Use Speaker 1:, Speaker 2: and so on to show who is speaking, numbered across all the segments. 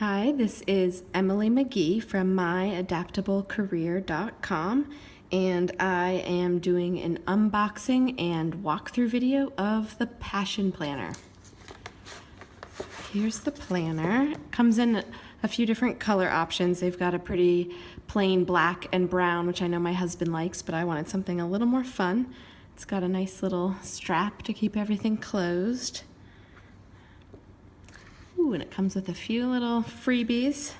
Speaker 1: Hi, this is Emily McGee from myadaptablecareer.com, and I am doing an unboxing and walkthrough video of the Passion Planner. Here's the planner. It comes in a few different color options. They've got a pretty plain black and brown, which I know my husband likes, but I wanted something a little more fun. It's got a nice little strap to keep everything closed. Ooh, and it comes with a few little freebies,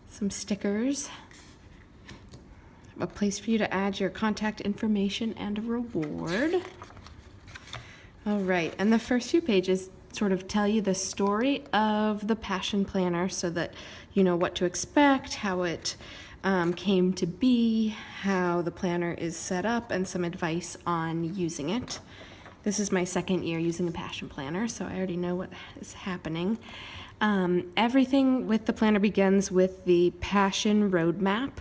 Speaker 1: some stickers, a place for you to add your contact information, and a reward. All right, and the first few pages sort of tell you the story of the Passion Planner so that you know what to expect, how it came to be, how the planner is set up, and some advice on using it. This is my second year using a Passion Planner, so I already know what is happening. Everything with the planner begins with the Passion Roadmap.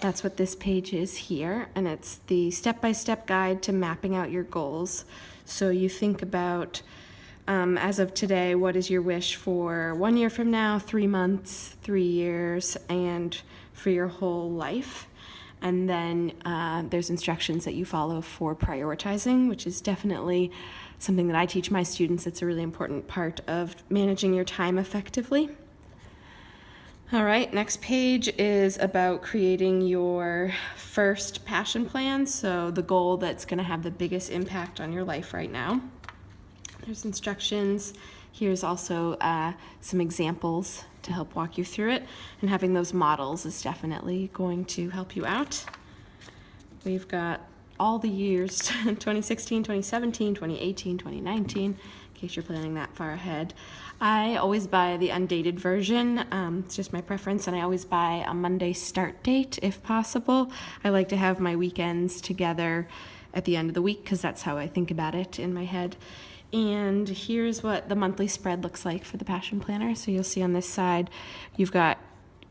Speaker 1: That's what this page is here, and it's the step-by-step guide to mapping out your goals. So you think about, as of today, what is your wish for 1 year from now, 3 months, 3 years, and for your whole life. And then there's instructions that you follow for prioritizing, which is definitely something that I teach my students. It's a really important part of managing your time effectively. All right, next page is about creating your first passion plan, so the goal that's going to have the biggest impact on your life right now. There's instructions. Here's also some examples to help walk you through it, and having those models is definitely going to help you out. We've got all the years, 2016, 2017, 2018, 2019, in case you're planning that far ahead. I always buy the undated version. It's just my preference, and I always buy a Monday start date if possible. I like to have my weekends together at the end of the week because that's how I think about it in my head. And here's what the monthly spread looks like for the Passion Planner. So you'll see on this side, you've got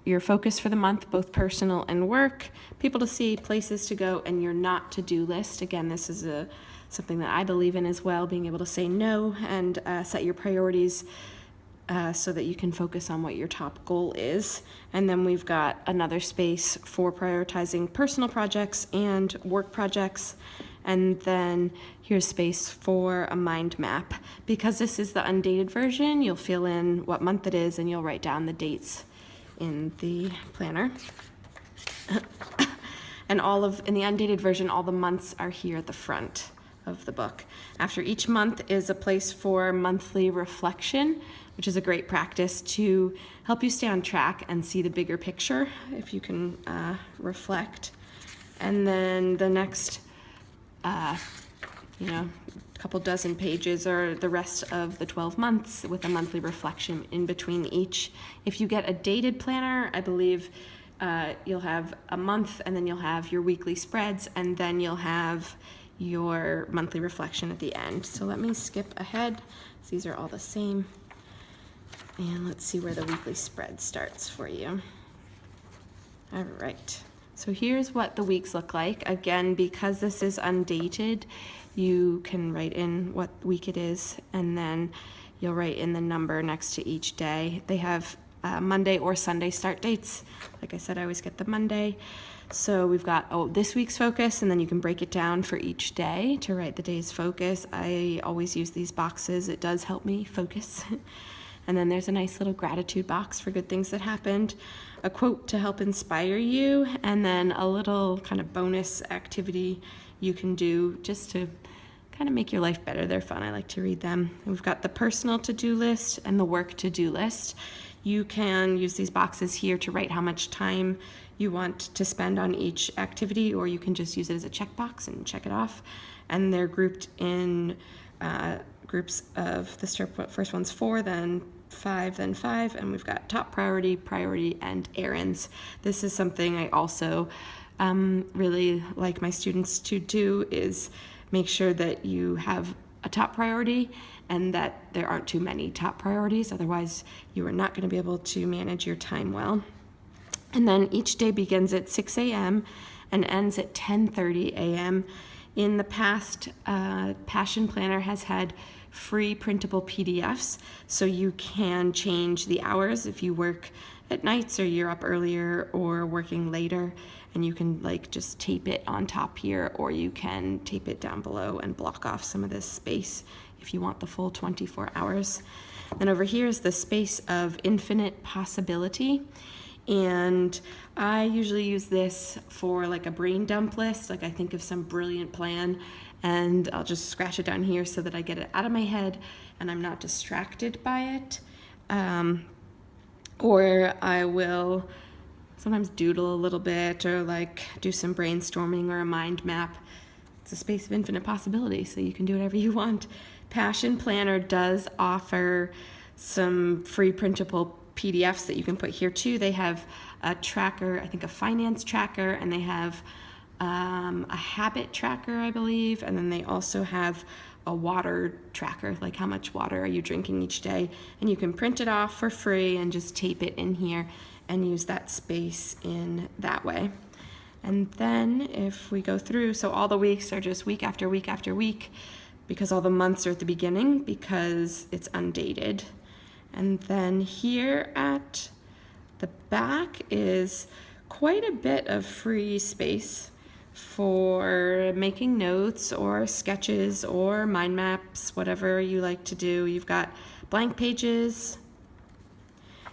Speaker 1: your focus for the month, both personal and work, people to see, places to go, and your not to-do list. Again, this is something that I believe in as well, being able to say no and set your priorities so that you can focus on what your top goal is. And then we've got another space for prioritizing personal projects and work projects. And then here's space for a mind map. Because this is the undated version, you'll fill in what month it is and you'll write down the dates in the planner. And in the undated version, all the months are here at the front of the book. After each month is a place for monthly reflection, which is a great practice to help you stay on track and see the bigger picture if you can reflect. And then the next couple dozen pages are the rest of the 12 months with a monthly reflection in between each. If you get a dated planner, I believe you'll have a month, and then you'll have your weekly spreads, and then you'll have your monthly reflection at the end. So let me skip ahead. These are all the same. And let's see where the weekly spread starts for you. All right. So here's what the weeks look like. Again, because this is undated, you can write in what week it is, and then you'll write in the number next to each day. They have Monday or Sunday start dates. Like I said, I always get the Monday. So we've got this week's focus, and then you can break it down for each day to write the day's focus. I always use these boxes. It does help me focus. And then there's a nice little gratitude box for good things that happened, a quote to help inspire you, and then a little kind of bonus activity you can do just to kind of make your life better. They're fun. I like to read them. We've got the personal to-do list and the work to-do list. You can use these boxes here to write how much time you want to spend on each activity, or you can just use it as a checkbox and check it off. And they're grouped in groups of the first one's 4, then 5, then 5, and we've got top priority, priority, and errands. This is something I also really like my students to do, is make sure that you have a top priority and that there aren't too many top priorities. Otherwise, you are not going to be able to manage your time well. And then each day begins at 6 a.m. and ends at 10:30 a.m. In the past, Passion Planner has had free printable PDFs, so you can change the hours if you work at nights or you're up earlier or working later, and you can like just tape it on top here, or you can tape it down below and block off some of this space if you want the full 24 hours. And over here is the space of infinite possibility. And I usually use this for like a brain dump list. Like I think of some brilliant plan and I'll just scratch it down here so that I get it out of my head and I'm not distracted by it. Or I will sometimes doodle a little bit or like do some brainstorming or a mind map. It's a space of infinite possibility, so you can do whatever you want. Passion Planner does offer some free printable PDFs that you can put here too. They have a tracker, I think a finance tracker, and they have a habit tracker, I believe, and then they also have a water tracker, like how much water are you drinking each day, and you can print it off for free and just tape it in here and use that space in that way. And then if we go through, so all the weeks are just week after week after week, because all the months are at the beginning because it's undated. And then here at the back is quite a bit of free space for making notes or sketches or mind maps, whatever you like to do. You've got blank pages,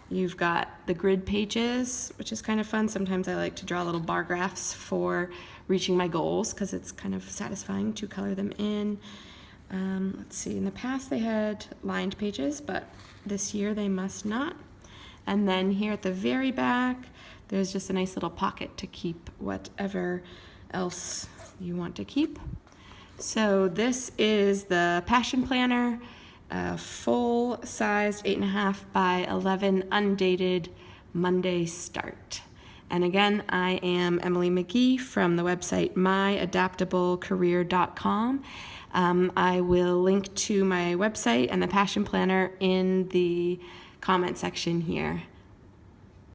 Speaker 1: you've got the grid pages, which is kind of fun. Sometimes I like to draw little bar graphs for reaching my goals because it's kind of satisfying to color them in. Let's see, in the past they had lined pages, but this year they must not. And then here at the very back, there's just a nice little pocket to keep whatever else you want to keep. So this is the Passion Planner, full-sized 8.5 by 11 undated Monday start. And again, I am Emily McGee from the website myadaptablecareer.com. I will link to my website and the Passion Planner in the comment section here.